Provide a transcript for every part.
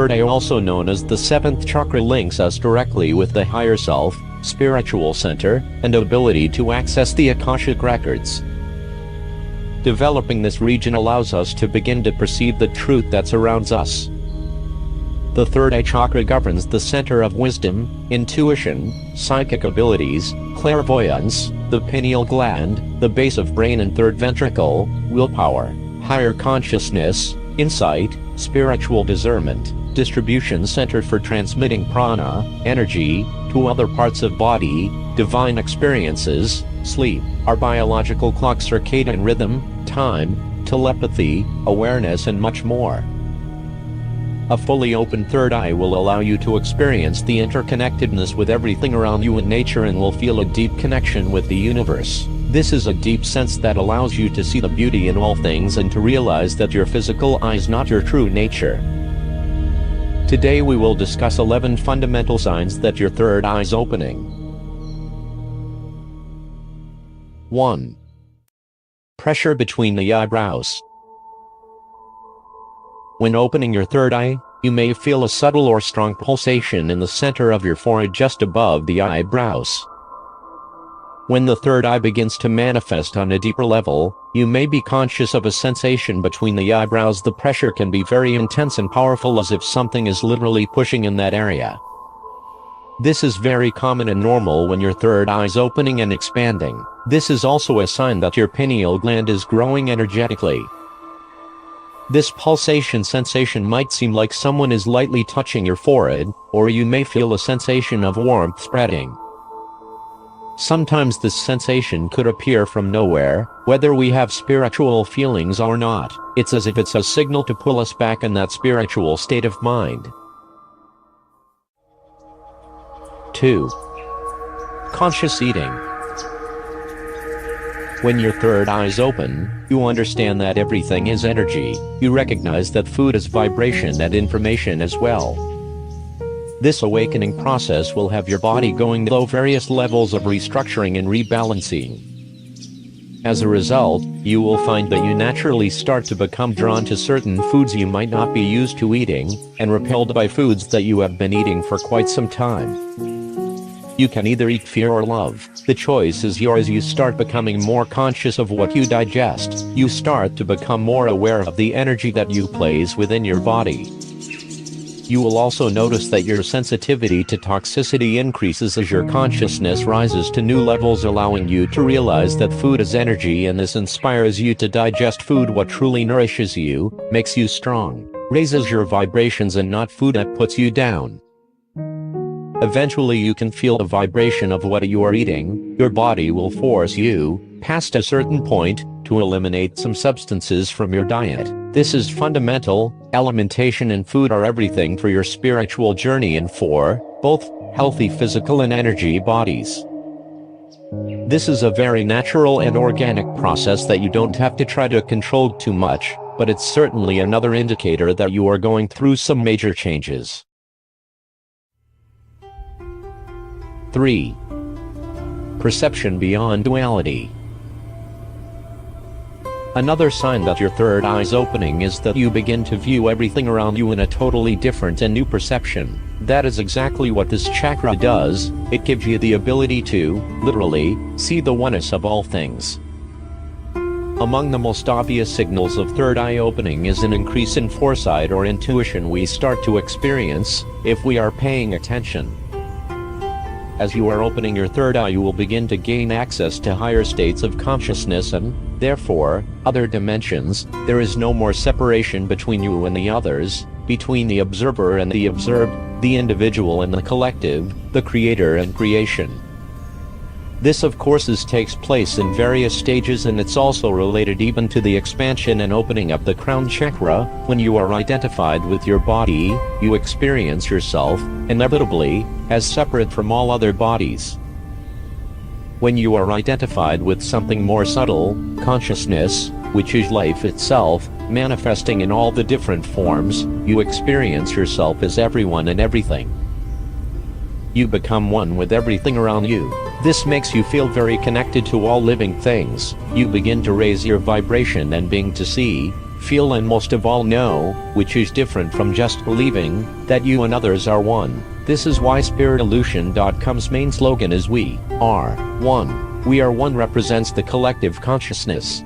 third eye, also known as the seventh chakra, links us directly with the higher self, spiritual center, and ability to access the akashic records. Developing this region allows us to begin to perceive the truth that surrounds us. The third eye chakra governs the center of wisdom, intuition, psychic abilities, clairvoyance, the pineal gland, the base of brain and third ventricle, willpower, higher consciousness, insight, spiritual discernment, distribution center for transmitting prana, energy, to other parts of body, divine experiences, sleep, our biological clock, circadian rhythm, time, telepathy, awareness, and much more. A fully open third eye will allow you to experience the interconnectedness with everything around you in nature, and will feel a deep connection with the universe. This is a deep sense that allows you to see the beauty in all things and to realize that your physical eye is not your true nature. Today we will discuss 11 fundamental signs that your third eye is opening. 1. Pressure between the eyebrows. When opening your third eye, you may feel a subtle or strong pulsation in the center of your forehead just above the eyebrows. When the third eye begins to manifest on a deeper level, you may be conscious of a sensation between the eyebrows. The pressure can be very intense and powerful, as if something is literally pushing in that area. This is very common and normal when your third eye is opening and expanding. This is also a sign that your pineal gland is growing energetically. This pulsation sensation might seem like someone is lightly touching your forehead, or you may feel a sensation of warmth spreading. Sometimes this sensation could appear from nowhere, whether we have spiritual feelings or not. It's as if it's a signal to pull us back in that spiritual state of mind. 2. Conscious eating. When your third eye is open, you understand that everything is energy. You recognize that food is vibration and information as well. This awakening process will have your body going through various levels of restructuring and rebalancing. As a result, you will find that you naturally start to become drawn to certain foods you might not be used to eating, and repelled by foods that you have been eating for quite some time. You can either eat fear or love. The choice is yours. You start becoming more conscious of what you digest. You start to become more aware of the energy that you place within your body. You will also notice that your sensitivity to toxicity increases as your consciousness rises to new levels, allowing you to realize that food is energy, and this inspires you to digest food. What truly nourishes you, makes you strong, raises your vibrations, and not food that puts you down. Eventually you can feel the vibration of what you are eating. Your body will force you, past a certain point, to eliminate some substances from your diet. This is fundamental. Alimentation and food are everything for your spiritual journey and for both healthy physical and energy bodies. This is a very natural and organic process that you don't have to try to control too much, but it's certainly another indicator that you are going through some major changes. 3. Perception beyond duality. Another sign that your third eye is opening is that you begin to view everything around you in a totally different and new perception. That is exactly what this chakra does. It gives you the ability to, literally, see the oneness of all things. Among the most obvious signals of third eye opening is an increase in foresight or intuition we start to experience if we are paying attention. As you are opening your third eye, you will begin to gain access to higher states of consciousness and, therefore, other dimensions. There is no more separation between you and the others, between the observer and the observed, the individual and the collective, the creator and creation. This of course takes place in various stages, and it's also related even to the expansion and opening of the crown chakra. When you are identified with your body, you experience yourself, inevitably, as separate from all other bodies. When you are identified with something more subtle, consciousness, which is life itself, manifesting in all the different forms, you experience yourself as everyone and everything. You become one with everything around you. This makes you feel very connected to all living things. You begin to raise your vibration and begin to see, feel and most of all know, which is different from just believing, that you and others are one. This is why SpiritIllusion.com's main slogan is We are one. We are one represents the collective consciousness.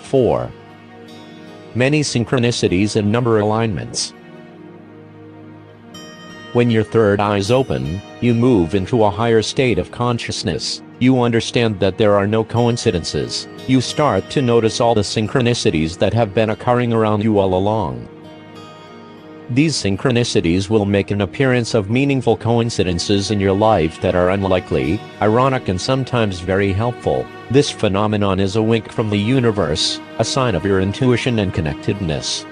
4. Many synchronicities and number alignments. When your third eye is open, you move into a higher state of consciousness. You understand that there are no coincidences. You start to notice all the synchronicities that have been occurring around you all along. These synchronicities will make an appearance of meaningful coincidences in your life that are unlikely, ironic and sometimes very helpful. This phenomenon is a wink from the universe, a sign of your intuition and connectedness.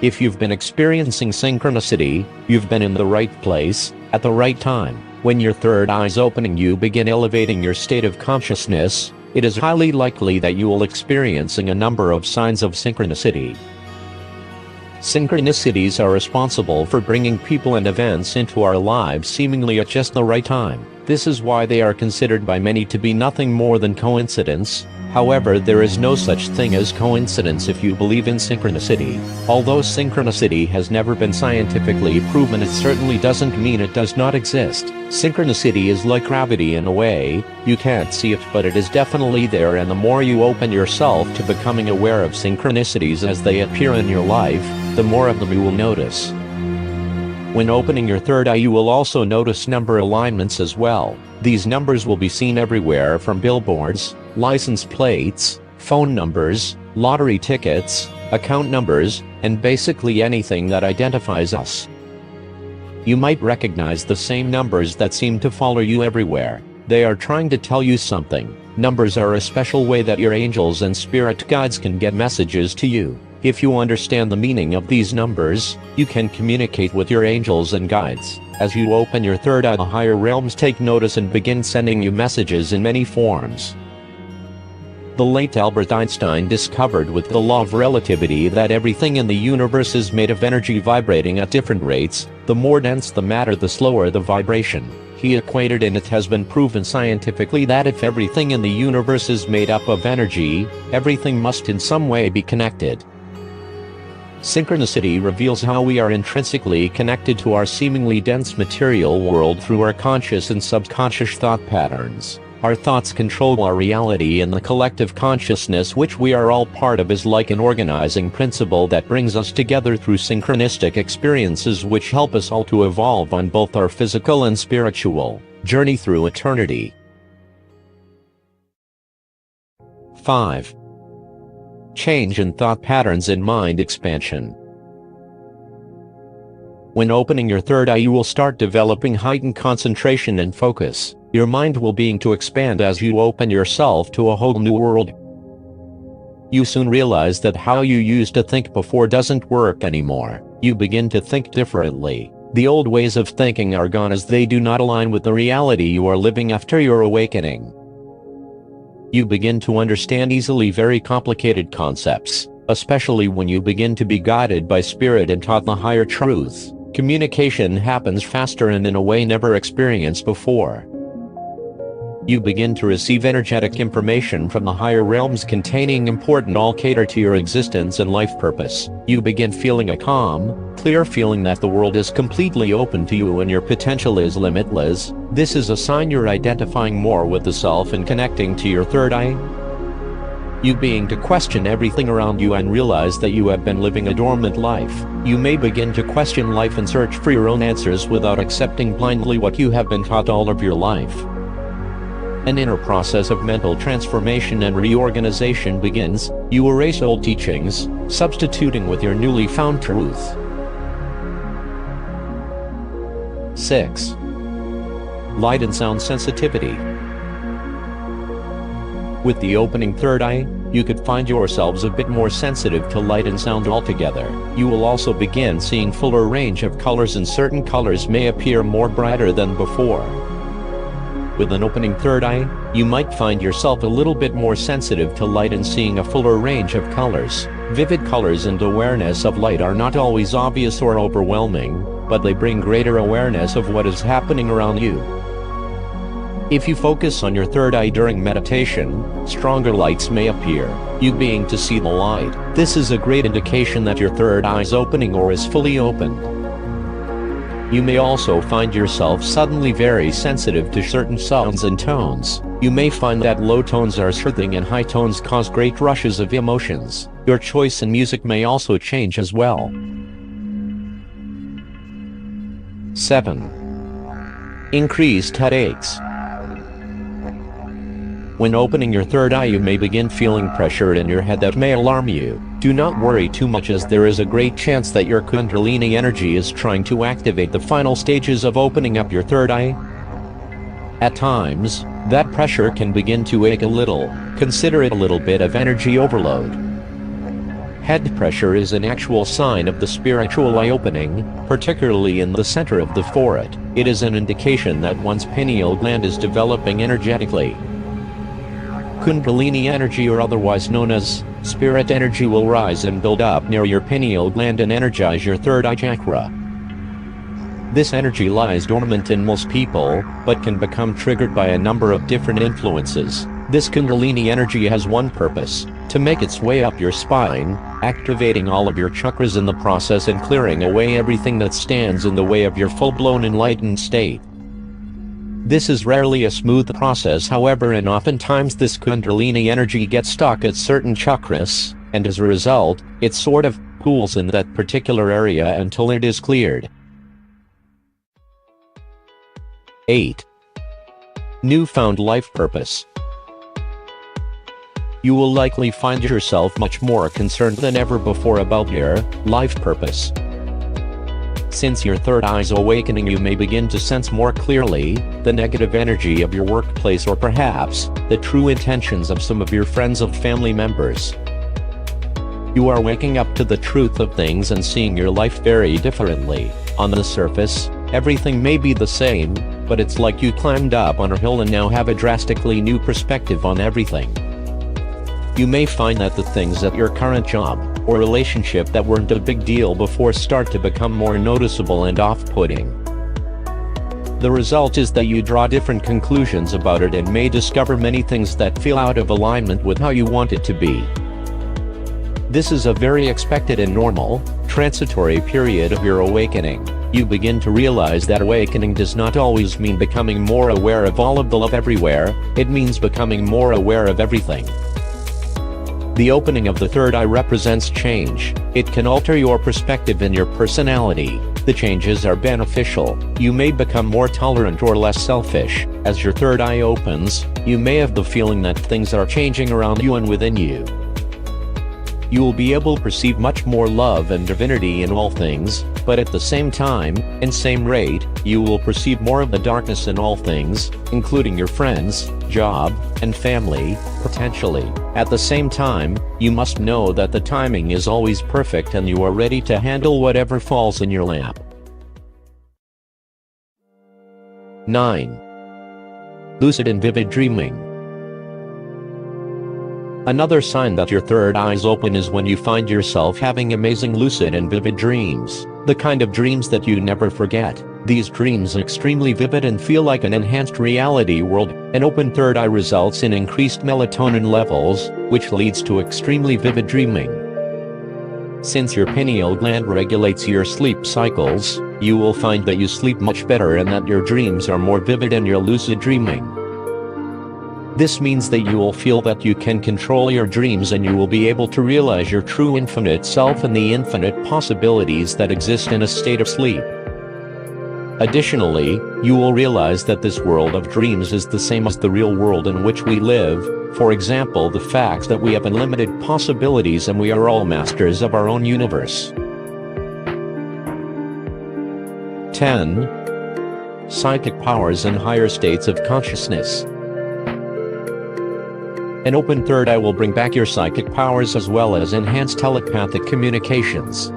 If you've been experiencing synchronicity, you've been in the right place, at the right time. When your third eye is opening, you begin elevating your state of consciousness. It is highly likely that you will experiencing a number of signs of synchronicity. Synchronicities are responsible for bringing people and events into our lives seemingly at just the right time. This is why they are considered by many to be nothing more than coincidence. However, there is no such thing as coincidence if you believe in synchronicity. Although synchronicity has never been scientifically proven, it certainly doesn't mean it does not exist. Synchronicity is like gravity in a way. You can't see it, but it is definitely there, and the more you open yourself to becoming aware of synchronicities as they appear in your life, the more of them you will notice. When opening your third eye, you will also notice number alignments as well. These numbers will be seen everywhere, from billboards, license plates, phone numbers, lottery tickets, account numbers, and basically anything that identifies us. You might recognize the same numbers that seem to follow you everywhere. They are trying to tell you something. Numbers are a special way that your angels and spirit guides can get messages to you. If you understand the meaning of these numbers, you can communicate with your angels and guides. As you open your third eye, the higher realms take notice and begin sending you messages in many forms. The late Albert Einstein discovered with the law of relativity that everything in the universe is made of energy vibrating at different rates. The more dense the matter, the slower the vibration. He equated, and it has been proven scientifically, that if everything in the universe is made up of energy, everything must in some way be connected. Synchronicity reveals how we are intrinsically connected to our seemingly dense material world through our conscious and subconscious thought patterns. Our thoughts control our reality, and the collective consciousness which we are all part of is like an organizing principle that brings us together through synchronistic experiences which help us all to evolve on both our physical and spiritual journey through eternity. 5. Change in thought patterns and mind expansion. When opening your third eye, you will start developing heightened concentration and focus. Your mind will begin to expand as you open yourself to a whole new world. You soon realize that how you used to think before doesn't work anymore. You begin to think differently. The old ways of thinking are gone, as they do not align with the reality you are living after your awakening. You begin to understand easily very complicated concepts, especially when you begin to be guided by spirit and taught the higher truths. Communication happens faster and in a way never experienced before. You begin to receive energetic information from the higher realms containing important all cater to your existence and life purpose. You begin feeling a calm, clear feeling that the world is completely open to you and your potential is limitless. This is a sign you're identifying more with the self and connecting to your third eye. You begin to question everything around you and realize that you have been living a dormant life. You may begin to question life and search for your own answers without accepting blindly what you have been taught all of your life. An inner process of mental transformation and reorganization begins. You erase old teachings, substituting with your newly found truth. 6. Light and sound sensitivity. With the opening third eye, you could find yourselves a bit more sensitive to light and sound altogether. You will also begin seeing fuller range of colors, and certain colors may appear more brighter than before. With an opening third eye, you might find yourself a little bit more sensitive to light and seeing a fuller range of colors. Vivid colors and awareness of light are not always obvious or overwhelming, but they bring greater awareness of what is happening around you. If you focus on your third eye during meditation, stronger lights may appear, you being to see the light. This is a great indication that your third eye is opening or is fully opened. You may also find yourself suddenly very sensitive to certain sounds and tones. You may find that low tones are soothing and high tones cause great rushes of emotions. Your choice in music may also change as well. 7. Increased headaches. When opening your third eye, you may begin feeling pressure in your head that may alarm you. Do not worry too much, as there is a great chance that your Kundalini energy is trying to activate the final stages of opening up your third eye. At times, that pressure can begin to ache a little. Consider it a little bit of energy overload. Head pressure is an actual sign of the spiritual eye opening, particularly in the center of the forehead. It is an indication that one's pineal gland is developing energetically. Kundalini energy, or otherwise known as spirit energy, will rise and build up near your pineal gland and energize your third eye chakra. This energy lies dormant in most people, but can become triggered by a number of different influences. This Kundalini energy has one purpose: to make its way up your spine, activating all of your chakras in the process and clearing away everything that stands in the way of your full-blown enlightened state. This is rarely a smooth process, however, and oftentimes this Kundalini energy gets stuck at certain chakras, and as a result, it sort of pools in that particular area until it is cleared. 8. Newfound life purpose. You will likely find yourself much more concerned than ever before about your life purpose. Since your third eye's awakening, you may begin to sense more clearly the negative energy of your workplace, or perhaps the true intentions of some of your friends or family members. You are waking up to the truth of things and seeing your life very differently. On the surface, everything may be the same, but it's like you climbed up on a hill and now have a drastically new perspective on everything. You may find that the things at your current job or relationship that weren't a big deal before start to become more noticeable and off-putting. The result is that you draw different conclusions about it and may discover many things that feel out of alignment with how you want it to be. This is a very expected and normal, transitory period of your awakening. You begin to realize that awakening does not always mean becoming more aware of all of the love everywhere. It means becoming more aware of everything. The opening of the third eye represents change. It can alter your perspective and your personality. The changes are beneficial. You may become more tolerant or less selfish. As your third eye opens, you may have the feeling that things are changing around you and within you. You will be able to perceive much more love and divinity in all things, but at the same time, and same rate, you will perceive more of the darkness in all things, including your friends, job, and family, potentially. At the same time, you must know that the timing is always perfect and you are ready to handle whatever falls in your lap. 9. Lucid and vivid dreaming. Another sign that your third eye is open is when you find yourself having amazing lucid and vivid dreams. The kind of dreams that you never forget. These dreams are extremely vivid and feel like an enhanced reality world. An open third eye results in increased melatonin levels, which leads to extremely vivid dreaming. Since your pineal gland regulates your sleep cycles, you will find that you sleep much better and that your dreams are more vivid in your lucid dreaming. This means that you will feel that you can control your dreams and you will be able to realize your true infinite self and the infinite possibilities that exist in a state of sleep. Additionally, you will realize that this world of dreams is the same as the real world in which we live. For example, the fact that we have unlimited possibilities and we are all masters of our own universe. 10. Psychic powers and higher states of consciousness. An open third eye will bring back your psychic powers as well as enhance telepathic communications.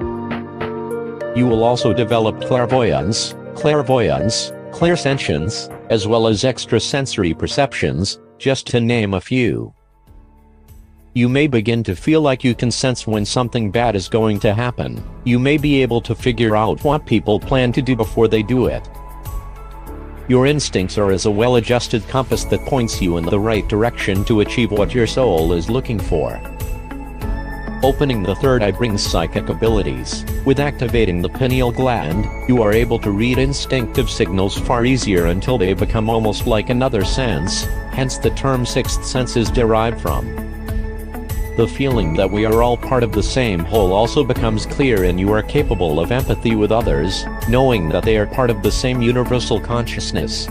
You will also develop clairvoyance, clairsentience, as well as extrasensory perceptions, just to name a few. You may begin to feel like you can sense when something bad is going to happen. You may be able to figure out what people plan to do before they do it. Your instincts are as a well-adjusted compass that points you in the right direction to achieve what your soul is looking for. Opening the third eye brings psychic abilities. With activating the pineal gland, you are able to read instinctive signals far easier until they become almost like another sense, hence the term sixth sense is derived from. The feeling that we are all part of the same whole also becomes clear, and you are capable of empathy with others, knowing that they are part of the same universal consciousness.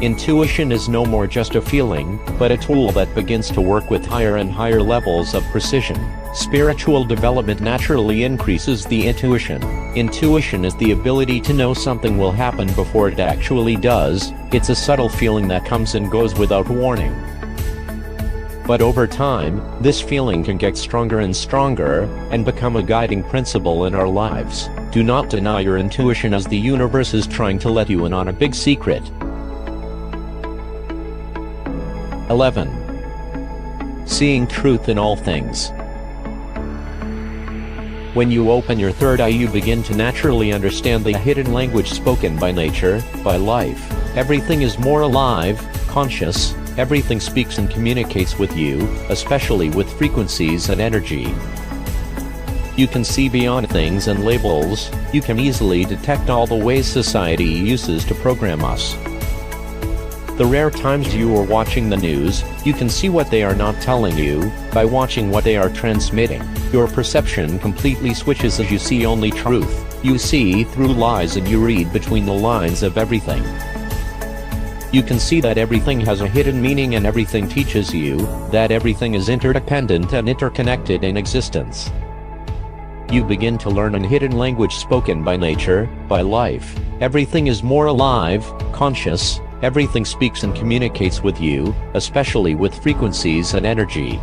Intuition is no more just a feeling, but a tool that begins to work with higher and higher levels of precision. Spiritual development naturally increases the intuition. Intuition is the ability to know something will happen before it actually does. It's a subtle feeling that comes and goes without warning. But over time, this feeling can get stronger and stronger, and become a guiding principle in our lives. Do not deny your intuition, as the universe is trying to let you in on a big secret. 11. Seeing truth in all things. When you open your third eye, you begin to naturally understand the hidden language spoken by nature, by life. Everything is more alive, conscious. Everything speaks and communicates with you, especially with frequencies and energy. You can see beyond things and labels. You can easily detect all the ways society uses to program us. The rare times you are watching the news, you can see what they are not telling you. By watching what they are transmitting, your perception completely switches as you see only truth. You see through lies and you read between the lines of everything. You can see that everything has a hidden meaning, and everything teaches you that everything is interdependent and interconnected in existence. You begin to learn a hidden language spoken by nature, by life. Everything is more alive, conscious. Everything speaks and communicates with you, especially with frequencies and energy.